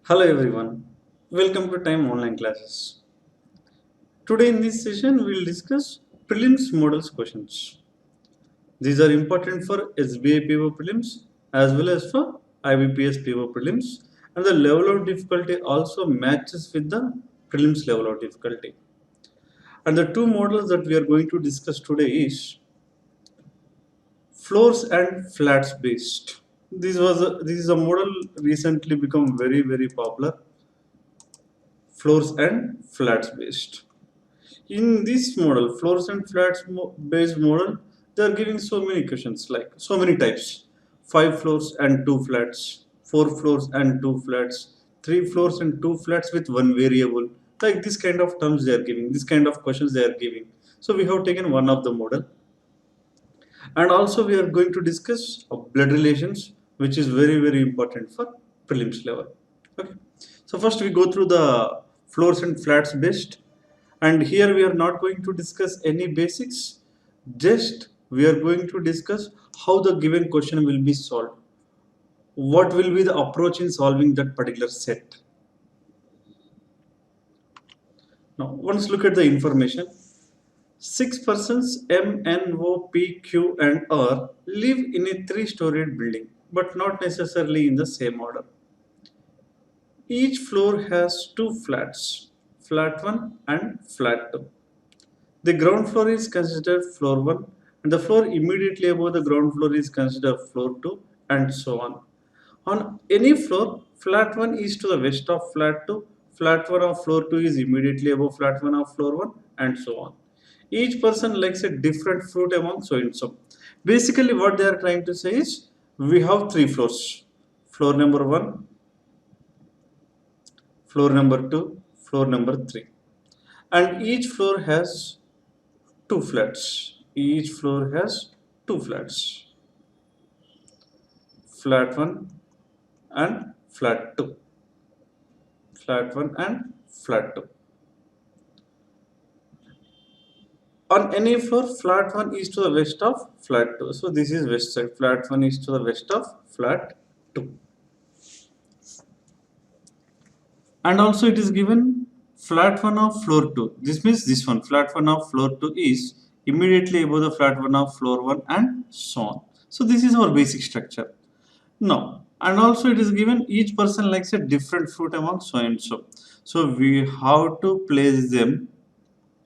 Hello everyone, welcome to Time Online Classes. Today in this session we will discuss prelims models questions. These are important for SBI PO prelims as well as for IBPS PO prelims, and the level of difficulty also matches with the prelims level of difficulty. And the two models that we are going to discuss today is floors and flats based. This is a model recently become very popular, floors and flats based. In this model, floors and flats based model, they are giving so many questions, like so many types: 5 floors and 2 flats, 4 floors and 2 flats, 3 floors and 2 flats with one variable. Like this kind of terms they are giving, this kind of questions they are giving. So we have taken one of the model, and also we are going to discuss blood relations, which is very important for prelims level. Okay, so first we go through the floors and flats based, and here we are not going to discuss any basics, just we are going to discuss how the given question will be solved, what will be the approach in solving that particular set. Now once look at the information. 6 persons M, N, O, P, Q and R live in a 3-storied building, but not necessarily in the same order. Each floor has 2 flats, flat 1 and flat 2. The ground floor is considered floor 1, and the floor immediately above the ground floor is considered floor 2, and so on. On any floor, flat 1 is to the west of flat 2, flat 1 of floor 2 is immediately above flat 1 of floor 1, and so on. Each person likes a different fruit among so and so. Basically what they are trying to say is, we have 3 floors. Floor number 1, floor number 2, floor number 3. And each floor has 2 flats. Each floor has 2 flats. Flat 1 and flat 2. Flat 1 and flat 2. On any floor, flat 1 is to the west of flat 2. So this is west side. Flat 1 is to the west of flat 2. And also it is given flat 1 of floor 2. This means this one, flat 1 of floor 2 is immediately above the flat 1 of floor 1, and so on. So this is our basic structure. Now, and also it is given each person likes a different fruit among so and so. So we have to place them,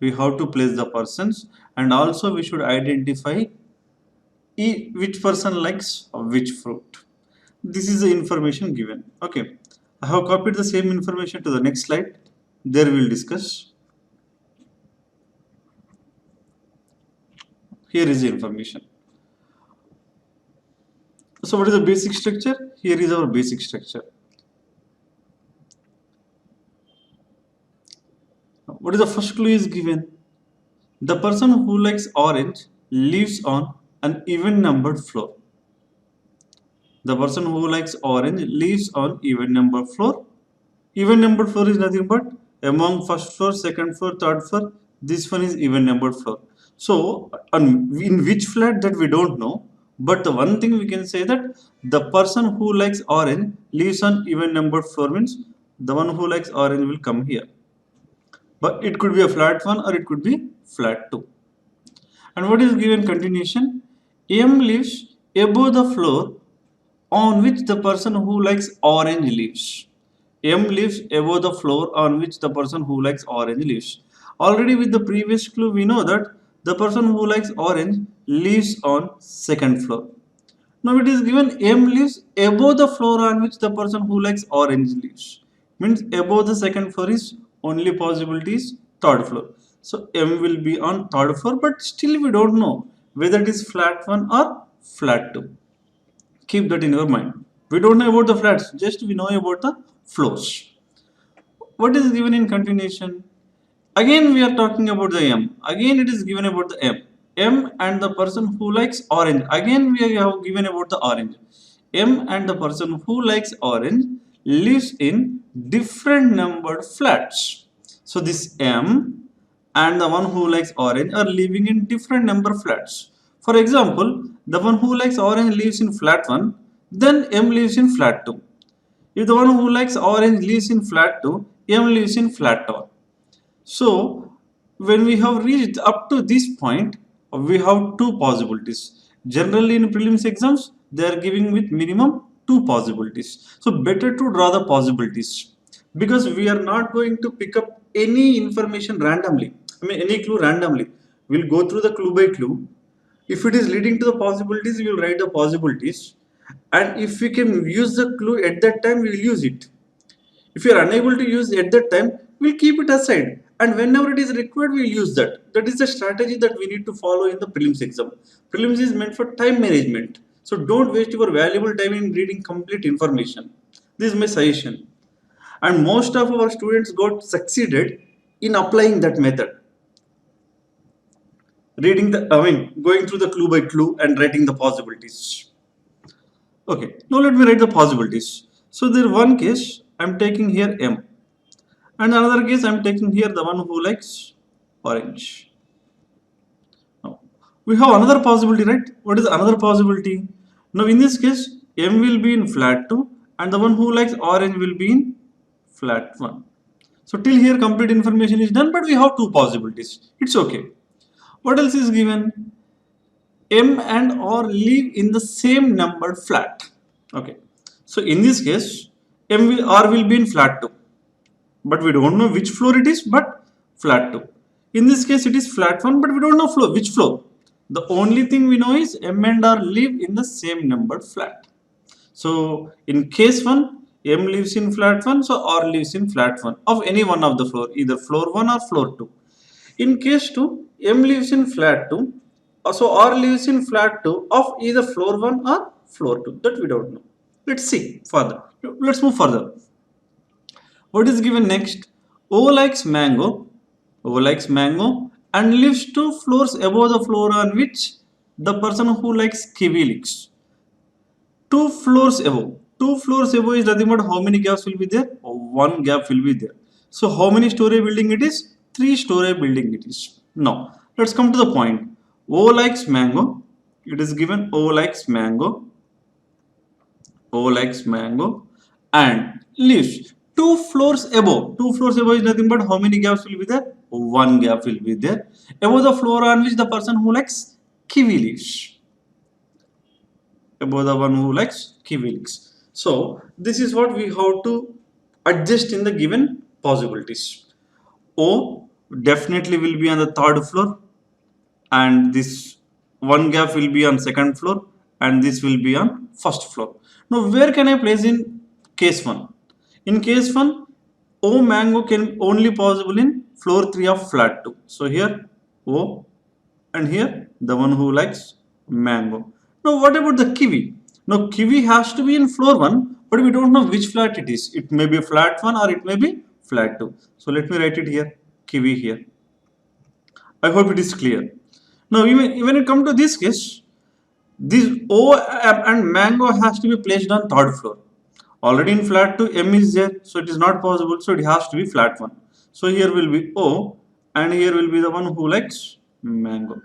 we have to place the persons, and also we should identify which person likes which fruit. This is the information given. Okay, I have copied the same information to the next slide. There we will discuss. Here is the information. So what is the basic structure? Here is our basic structure. What is the first clue is given? The person who likes orange lives on an even numbered floor. The person who likes orange lives on even numbered floor. Even numbered floor is nothing but among first floor, second floor, third floor. This one is even numbered floor. So in which flat, that we don't know. But the one thing we can say, that the person who likes orange lives on even numbered floor, means the one who likes orange will come here. But it could be a flat 1 or it could be flat 2. And what is given continuation? M lives above the floor on which the person who likes orange lives. M lives above the floor on which the person who likes orange lives. Already with the previous clue we know that the person who likes orange lives on second floor. Now it is given M lives above the floor on which the person who likes orange lives. Means above the second floor is only possibility is third floor. So M will be on third floor, but still we don't know whether it is flat 1 or flat 2. Keep that in your mind. We don't know about the flats, just we know about the floors. What is given in continuation? Again we are talking about the M. Again it is given about the M. M and the person who likes orange. Again we have given about the orange. M and the person who likes orange lives in different numbered flats. So this M and the one who likes orange are living in different number flats. For example, the one who likes orange lives in flat 1, then M lives in flat 2. If the one who likes orange lives in flat 2, M lives in flat tower. So when we have reached up to this point, we have two possibilities. Generally in prelims exams, they are giving with minimum two possibilities. So better to draw the possibilities, because we are not going to pick up any information randomly. I mean any clue randomly. We'll go through the clue by clue. If it is leading to the possibilities, we will write the possibilities. And if we can use the clue at that time, we will use it. If you are unable to use at that time, we'll keep it aside. And whenever it is required, we'll use that. That is the strategy that we need to follow in the prelims exam. Prelims is meant for time management. So don't waste your valuable time in reading complete information. This is my suggestion. And most of our students got succeeded in applying that method. Going through the clue by clue and writing the possibilities. Okay, now let me write the possibilities. So there one case, I'm taking here M. And another case, I'm taking here the one who likes orange. Now, we have another possibility, right? What is another possibility? Now, in this case, M will be in flat 2 and the one who likes orange will be in flat 1. So, till here complete information is done, but we have two possibilities. It's okay. What else is given? M and R live in the same numbered flat. Okay. So, in this case, R will be in flat 2. But we don't know which floor it is, but flat 2. In this case, it is flat 1, but we don't know which floor. The only thing we know is M and R live in the same numbered flat. So, in case 1, M lives in flat 1, so R lives in flat 1 of any one of the floor, either floor 1 or floor 2. In case 2, M lives in flat 2, so R lives in flat 2 of either floor 1 or floor 2. That we don't know. Let's see further. Let's move further. What is given next? O likes mango and lives 2 floors above the floor on which the person who likes kiwi lives. 2 floors above. 2 floors above is nothing but how many gaps will be there? One gap will be there. So how many story building it is? 3-story building it is. Now let's come to the point. O likes mango. It is given O likes mango and lives 2 floors above. 2 floors above is nothing but how many gaps will be there? One gap will be there above the floor on which the person who likes kiwi lives. Above the one who likes kiwi lives. So this is what we have to adjust in the given possibilities. O definitely will be on the 3rd floor, and this one gap will be on 2nd floor, and this will be on 1st floor. Now where can I place in case 1? In case 1, O mango can only possible in floor 3 of flat 2. So here O and here the one who likes mango. Now what about the kiwi? Now kiwi has to be in floor 1, but we don't know which flat it is. It may be flat 1 or it may be flat 2. So let me write it here, kiwi here. I hope it is clear. Now when it comes to this case, this O and mango has to be placed on 3rd floor. Already in flat 2, M is there, so it is not possible, so it has to be flat 1. So here will be O and here will be the one who likes mango.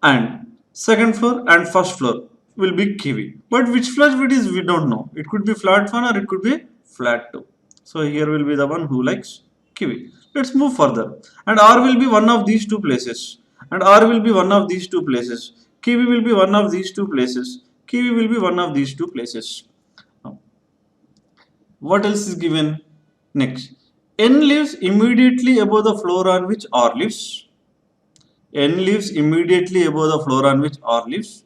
And 2nd floor and 1st floor will be kiwi. But which flat it is, we don't know. It could be flat 1 or it could be flat 2. So here will be the one who likes kiwi. Let's move further. And R will be one of these two places. And R will be one of these two places. Kiwi will be one of these two places. Kiwi will be one of these two places. What else is given next? N lives immediately above the floor on which R lives. N lives immediately above the floor on which R lives,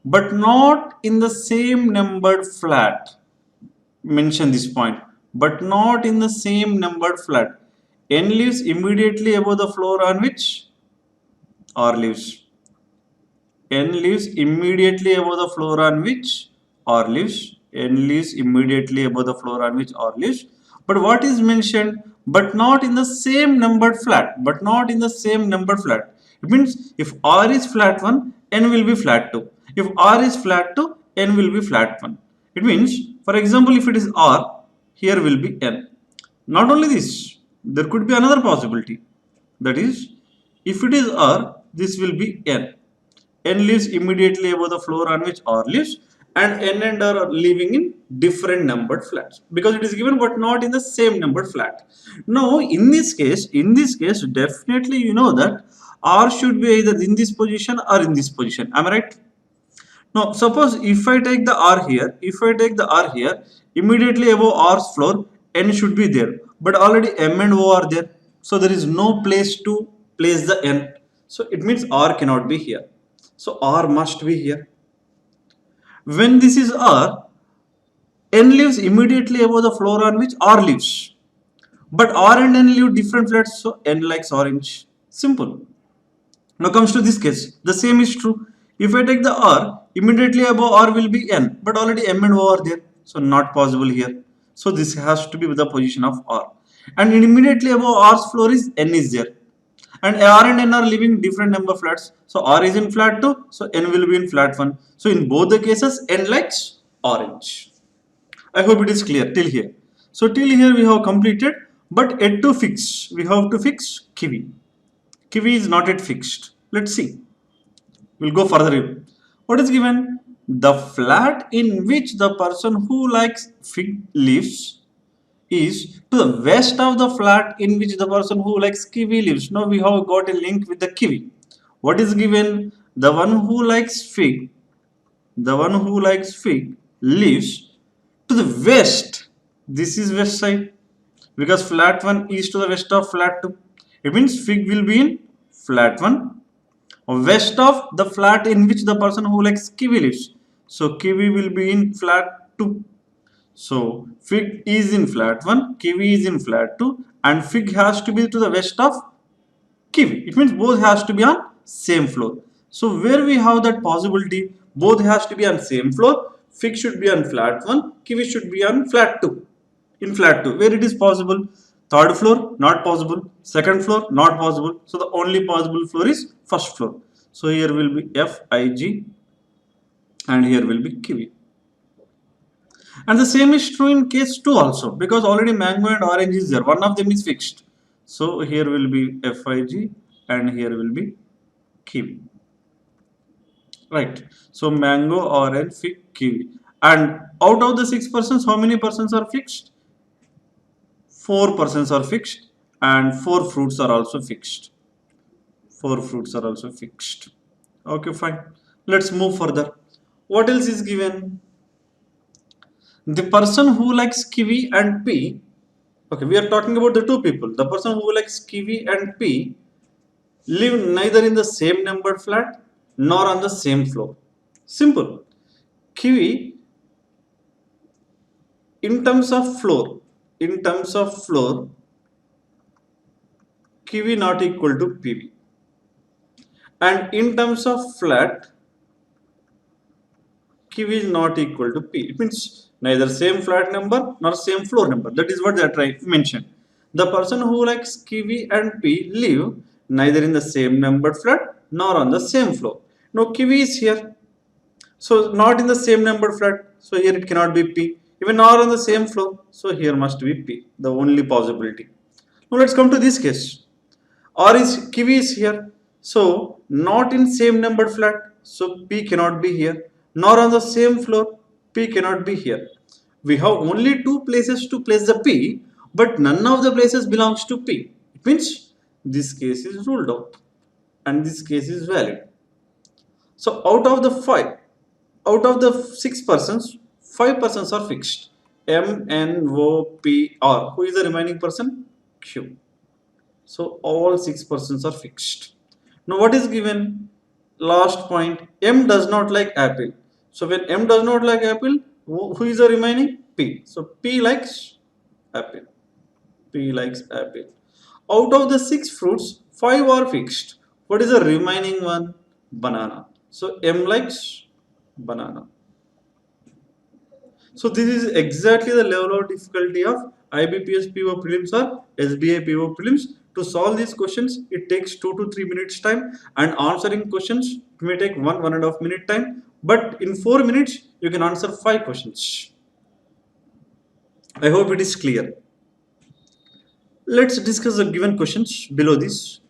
but not in the same numbered flat. Mention this point. But not in the same numbered flat. N lives immediately above the floor on which R lives. N lives immediately above the floor on which R lives. N lives immediately above the floor on which R lives. But what is mentioned? But not in the same numbered flat. But not in the same numbered flat. It means if R is flat 1, N will be flat 2. If R is flat 2, N will be flat 1. It means, for example, if it is R, here will be N. Not only this, there could be another possibility. That is, if it is R, this will be N. N lives immediately above the floor on which R lives, and n and r are living in different numbered flats because it is given but not in the same numbered flat. Now in this case definitely you know that r should be either in this position or in this position. Am I right? Now suppose if I take the r here, immediately above r's floor n should be there, but already m and o are there, so there is no place to place the n, so it means r cannot be here, so r must be here. When this is r, n lives immediately above the floor on which r lives, but r and n live different flats, so n likes orange. Simple. Now comes to this case, the same is true. If I take the r, immediately above r will be n, but already m and o are there, so not possible here. So this has to be with the position of r. And immediately above r's floor is n is there. And r and n are living different number flats. So r is in flat 2, so n will be in flat 1. So in both the cases, n likes orange. I hope it is clear till here. So till here we have completed, but yet to fix, we have to fix kiwi. Kiwi is not yet fixed. Let's see. We'll go further. What is given? The flat in which the person who likes fig lives is to the west of the flat in which the person who likes kiwi lives. Now we have got a link with the kiwi. What is given? The one who likes fig, lives to the west. This is west side because flat 1 is to the west of flat 2. It means fig will be in flat 1 west of the flat in which the person who likes kiwi lives. So kiwi will be in flat 2. So fig is in flat 1, kiwi is in flat 2, and fig has to be to the west of kiwi. It means both has to be on same floor. So where we have that possibility, both has to be on same floor. Fig should be on flat 1, kiwi should be on flat 2. In flat 2, where it is possible? Third floor, not possible. Second floor, not possible. So the only possible floor is first floor. So here will be Fig and here will be kiwi. And the same is true in case 2 also, because already mango and orange is there. One of them is fixed. So here will be Fig and here will be kiwi. Right. So mango, orange, fig, kiwi. And out of the 6 persons, how many persons are fixed? 4 persons are fixed and 4 fruits are also fixed. 4 fruits are also fixed. Okay, fine. Let's move further. What else is given? The person who likes kiwi and pea. Okay, we are talking about the two people. The person who likes kiwi and pea live neither in the same numbered flat nor on the same floor. Simple. Kiwi, in terms of floor, kiwi not equal to pv, and in terms of flat, kiwi is not equal to p. It means neither same flat number nor same floor number. That is what they are trying to mention. The person who likes kiwi and p live neither in the same numbered flat nor on the same floor. Now kiwi is here, so not in the same numbered flat, so here it cannot be p. Even nor on the same floor, so here must be p, the only possibility. Now let's come to this case. Or is kiwi is here, so not in same numbered flat, so p cannot be here, nor on the same floor, p cannot be here. We have only two places to place the p, but none of the places belongs to p. It means this case is ruled out and this case is valid. So out of the 6 persons, 5 persons are fixed. M, N, O, P, R. Who is the remaining person? Q. So all 6 persons are fixed. Now what is given? Last point, M does not like apple. So when M does not like apple, who is the remaining? P. So P likes apple. P likes apple. Out of the 6 fruits, 5 are fixed. What is the remaining one? Banana. So M likes banana. So this is exactly the level of difficulty of IBPS PO prelims or SBI PO prelims. To solve these questions, it takes 2 to 3 minutes time, and answering questions may take 1.5 minute time. But in 4 minutes, you can answer 5 questions. I hope it is clear. Let's discuss the given questions below this.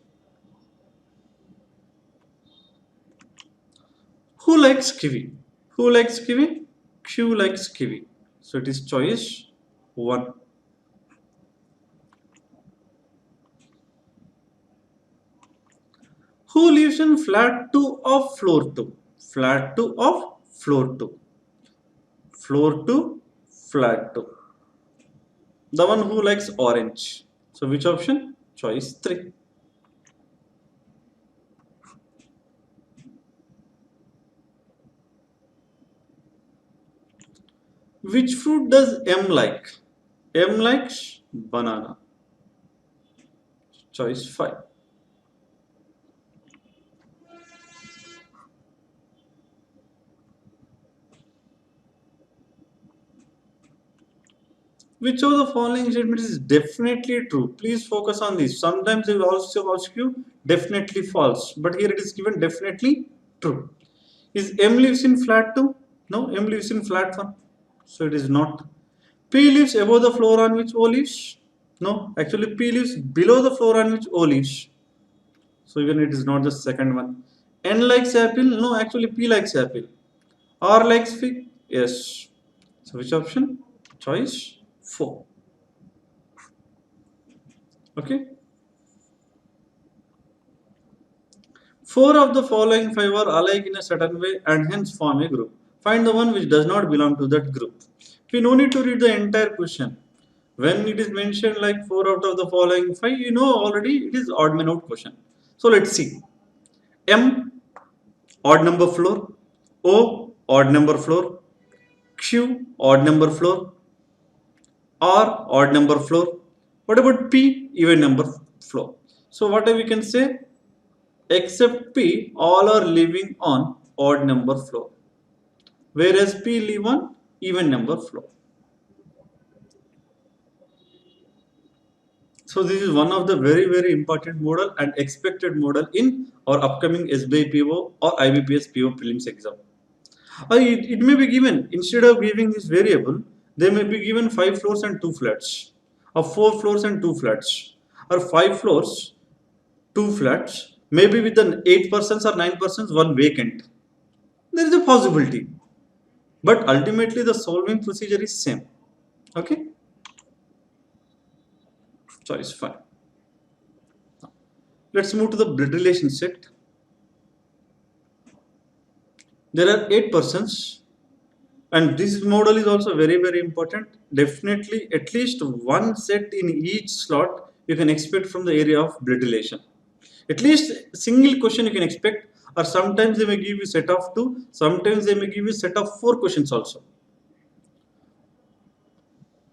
Who likes kiwi? Who likes kiwi? Q likes kiwi. So it is choice 1. Who lives in flat 2 of floor 2? Flat 2 of floor 2. Floor 2, flat 2. The one who likes orange. So which option? Choice 3. Which fruit does M like? M likes banana. Choice 5. Which of the following statements is definitely true? Please focus on this. Sometimes they will also ask you definitely false, but here it is given definitely true. Is M lives in flat 2? No, M lives in flat 1. So it is not. P lives above the floor on which O lives? No, actually P lives below the floor on which O lives. So even it is not the second one. N likes apple? No, actually P likes apple. R likes fig? Yes. So which option? Choice 4. Okay. 4 of the following 5 are alike in a certain way and hence form a group. Find the one which does not belong to that group. We no need to read the entire question. When it is mentioned like 4 out of the following 5, you know already it is odd man out question. So let's see. M, odd number floor. O, odd number floor. Q, odd number floor. R, odd number floor. What about P, even number floor? So what we can say? Except P, all are living on odd number floor, whereas P live on even number floor. So this is one of the very important model and expected model in our upcoming SBI PO or IBPS PO prelims exam. It may be given, instead of giving this variable, they may be given 5 floors and 2 flats, or 4 floors and 2 flats, or 5 floors, 2 flats, maybe with an 8 persons or 9 persons, one vacant. There is a possibility, but ultimately the solving procedure is same. Okay, choice 5. Let's move to the blood relation set. There are 8 persons, and this model is also very important. Definitely at least one set in each slot you can expect from the area of blood relation. At least single question you can expect, or sometimes they may give you set of 2, sometimes they may give you set of 4 questions also.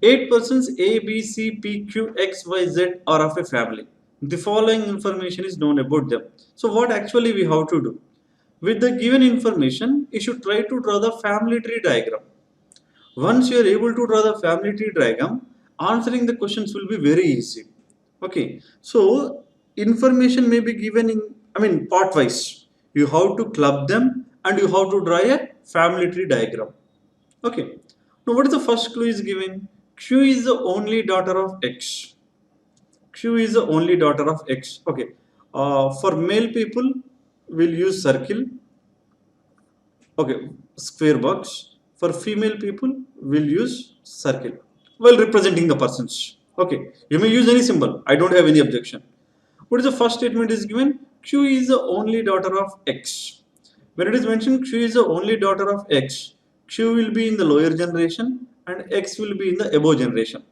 8 persons A, B, C, P, Q, X, Y, Z are of a family. The following information is known about them. So what actually we have to do? With the given information, you should try to draw the family tree diagram. Once you are able to draw the family tree diagram, answering the questions will be very easy. Okay, so information may be given in part wise. You have to club them and you have to draw a family tree diagram. Okay, now what is the first clue is given? Q is the only daughter of X. Q is the only daughter of X. Okay, for male people, we'll use circle. Okay, square box. For female people, we'll use circle while representing the persons. Okay, you may use any symbol. I don't have any objection. What is the first statement is given? Q is the only daughter of X. When it is mentioned Q is the only daughter of X, Q will be in the lower generation and X will be in the above generation.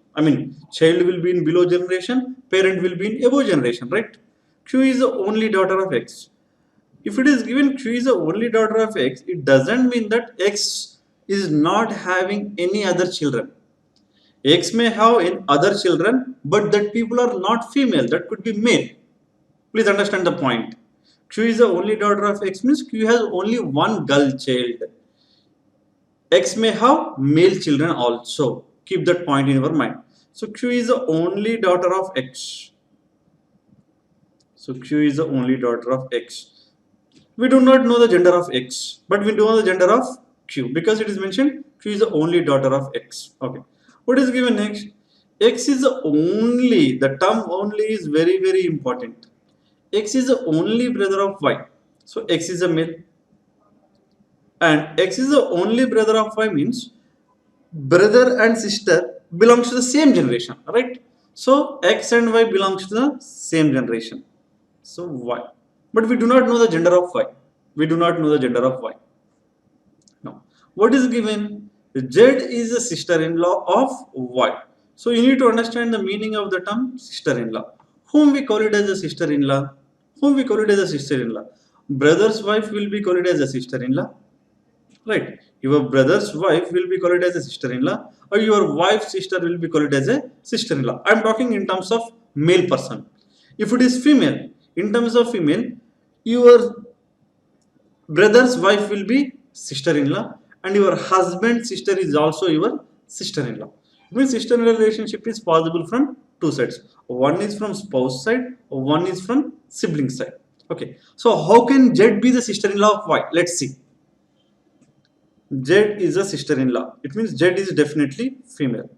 Child will be in below generation, parent will be in above generation, right? Q is the only daughter of X. If it is given Q is the only daughter of X, it doesn't mean that X is not having any other children. X may have in other children, but that people are not female, that could be male. Please understand the point. Q is the only daughter of X means Q has only one girl child. X may have male children also. Keep that point in your mind. So Q is the only daughter of X. So Q is the only daughter of X. We do not know the gender of X, but we know the gender of Q because it is mentioned Q is the only daughter of X. Okay. What is given next? X is the only, the term only is very important. X is the only brother of Y. So X is a male. and X is the only brother of Y means brother and sister belongs to the same generation, right? So X and Y belongs to the same generation. So Y. But we do not know the gender of Y. We do not know the gender of Y. Now, what is given? Z is a sister-in-law of Y. So you need to understand the meaning of the term sister-in-law. Whom we call it as a sister-in-law? Whom we call it as a sister-in-law? Brother's wife will be called as a sister-in-law. Right. Your brother's wife will be called as a sister-in-law, or your wife's sister will be called as a sister-in-law. I am talking in terms of male person. If it is female, in terms of female, your brother's wife will be sister-in-law, and your husband's sister is also your sister-in-law. Means sister-in-law relationship is possible from two sides. One is from spouse side, one is from sibling side. Okay. So how can Z be the sister-in-law of Y? Let's see. Z is a sister-in-law. It means Z is definitely female.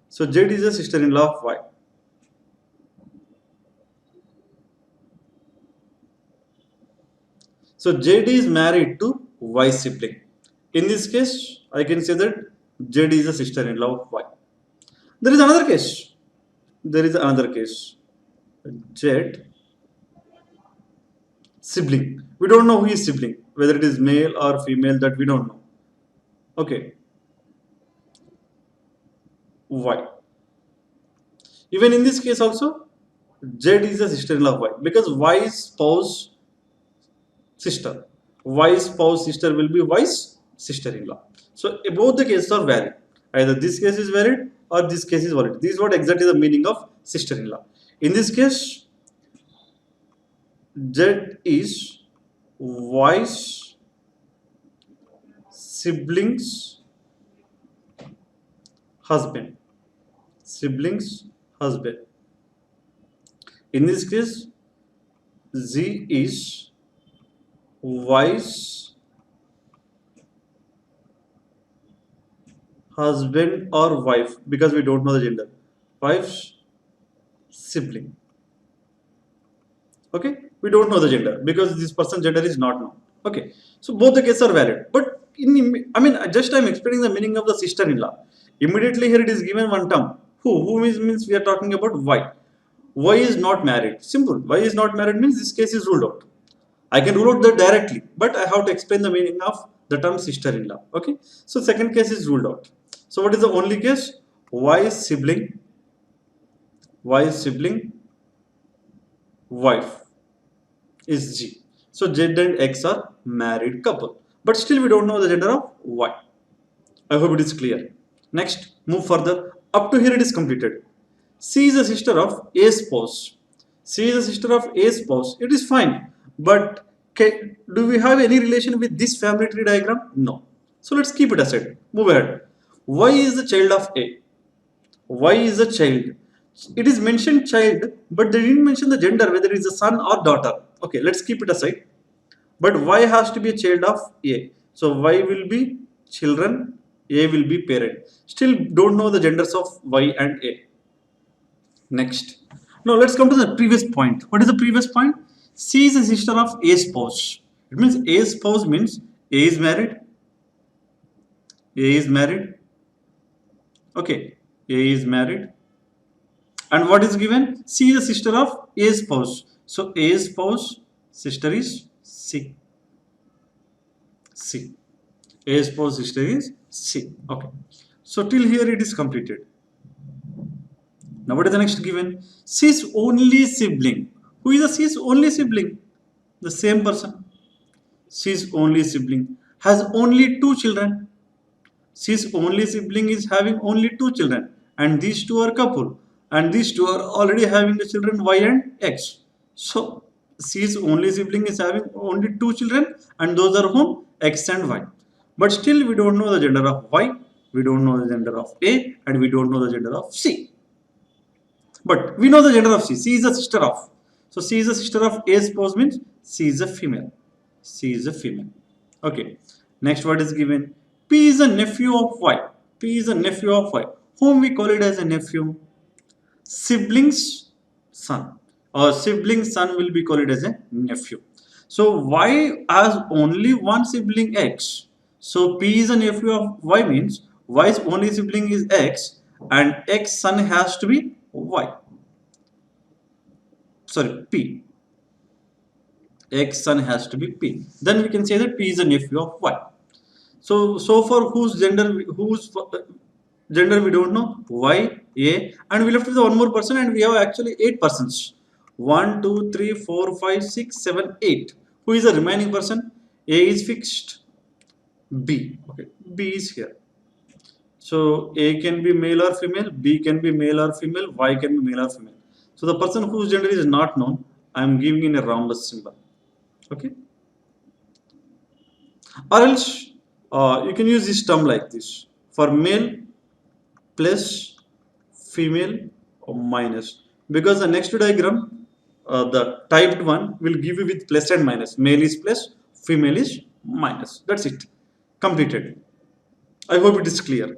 So Z is a sister-in-law of Y. So Z is married to Y sibling. In this case, I can say that Z is a sister-in-law of Y. There is another case. There is another case. Z sibling. We don't know who is sibling, whether it is male or female, that we don't know. Okay. Y. Even in this case also, Z is a sister-in-law of Y because Y's spouse sister. Y's spouse sister will be Y's sister-in-law. So both the cases are valid. Either this case is valid or this case is valid. This is what exactly the meaning of sister-in-law. In this case, Z is Y's siblings husband. Siblings husband. In this case, Z is Y's husband or wife, because we don't know the gender. Wife's sibling. Okay, we don't know the gender because this person's gender is not known. Okay, so both the cases are valid. But I'm explaining the meaning of the sister-in-law. Immediately here it is given one term. Who means we are talking about Y. Y is not married. Simple. Y is not married means this case is ruled out. I can rule out that directly, but I have to explain the meaning of the term sister-in-law. Okay, so second case is ruled out. So what is the only case? Y sibling, wife is G. So Z and X are married couple, but still we don't know the gender of Y. I hope it is clear. Next, move further. Up to here it is completed. C is a sister of A spouse. C is a sister of A spouse. It is fine. But do we have any relation with this family tree diagram? No. So let's keep it aside. Move ahead. Y is the child of A. Y is a child. It is mentioned child, but they didn't mention the gender, whether it is a son or daughter. Okay, let's keep it aside. But Y has to be a child of A. So Y will be children, A will be parent. Still don't know the genders of Y and A. Next. Now let's come to the previous point. What is the previous point? C is a sister of A spouse. It means A spouse means A is married. A is married. Okay. A is married. And what is given? C is a sister of A spouse. So A spouse sister is C. C. A spouse sister is C. Okay. So till here it is completed. Now what is the next given? C's only sibling. Who is the C's only sibling? The same person. C's only sibling has only two children. C's only sibling is having only two children, and these two are couple, and these two are already having the children Y and X. So C's only sibling is having only two children, and those are whom? X and Y. But still we don't know the gender of Y, we don't know the gender of A, and we don't know the gender of C. But we know the gender of C. C is a sister of. So C is a sister of A spouse means C is a female. C is a female. Okay. Next what is given? P is a nephew of Y. P is a nephew of Y. Whom we call it as a nephew? Sibling's son. Or sibling son will be called as a nephew. So Y has only one sibling X. So P is a nephew of Y means Y's only sibling is X and X son has to be Y. Sorry, P. X son has to be P. Then we can say that P is a nephew of Y. So for whose gender we don't know, Y, A, and we left with one more person, and we have actually 8 persons. 1, 2, 3, 4, 5, 6, 7, 8. Who is the remaining person? A is fixed. B. Okay, B is here. So A can be male or female, B can be male or female, Y can be male or female. So the person whose gender is not known, I am giving in a rhombus symbol. Okay. Or else you can use this term like this: for male plus female or minus, because the next diagram, the typed one, will give you with plus and minus. Male is plus, female is minus. That's it. Completed. I hope it is clear.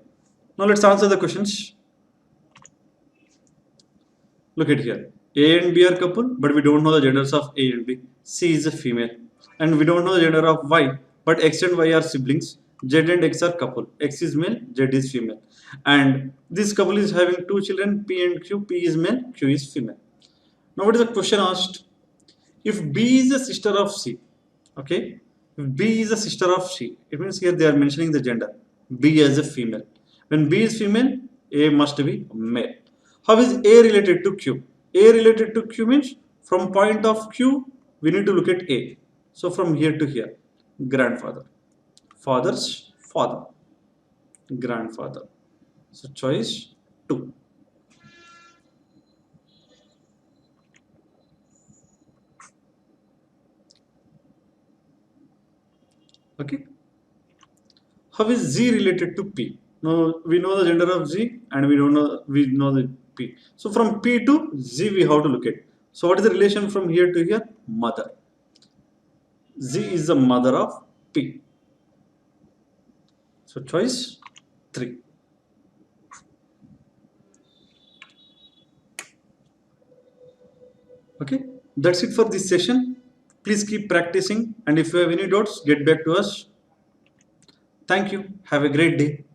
Now let's answer the questions. Look at here. A and B are couple, but we don't know the genders of A and B. C is a female. And we don't know the gender of Y, but X and Y are siblings. Z and X are couple. X is male, Z is female. And this couple is having two children, P and Q. P is male, Q is female. Now what is the question asked? If B is a sister of C, okay? If B is a sister of C, it means here they are mentioning the gender. B as a female. When B is female, A must be male. How is A related to Q? A related to Q means from point of Q, we need to look at A. So from here to here, grandfather, father's father, grandfather. So choice 2. Okay. How is Z related to P? Now we know the gender of Z and we know the P. So from P to Z we have to look at. So what is the relation from here to here? Mother. Z is the mother of P. So choice 3. Okay, that's it for this session. Please keep practicing, and if you have any doubts, get back to us. Thank you. Have a great day.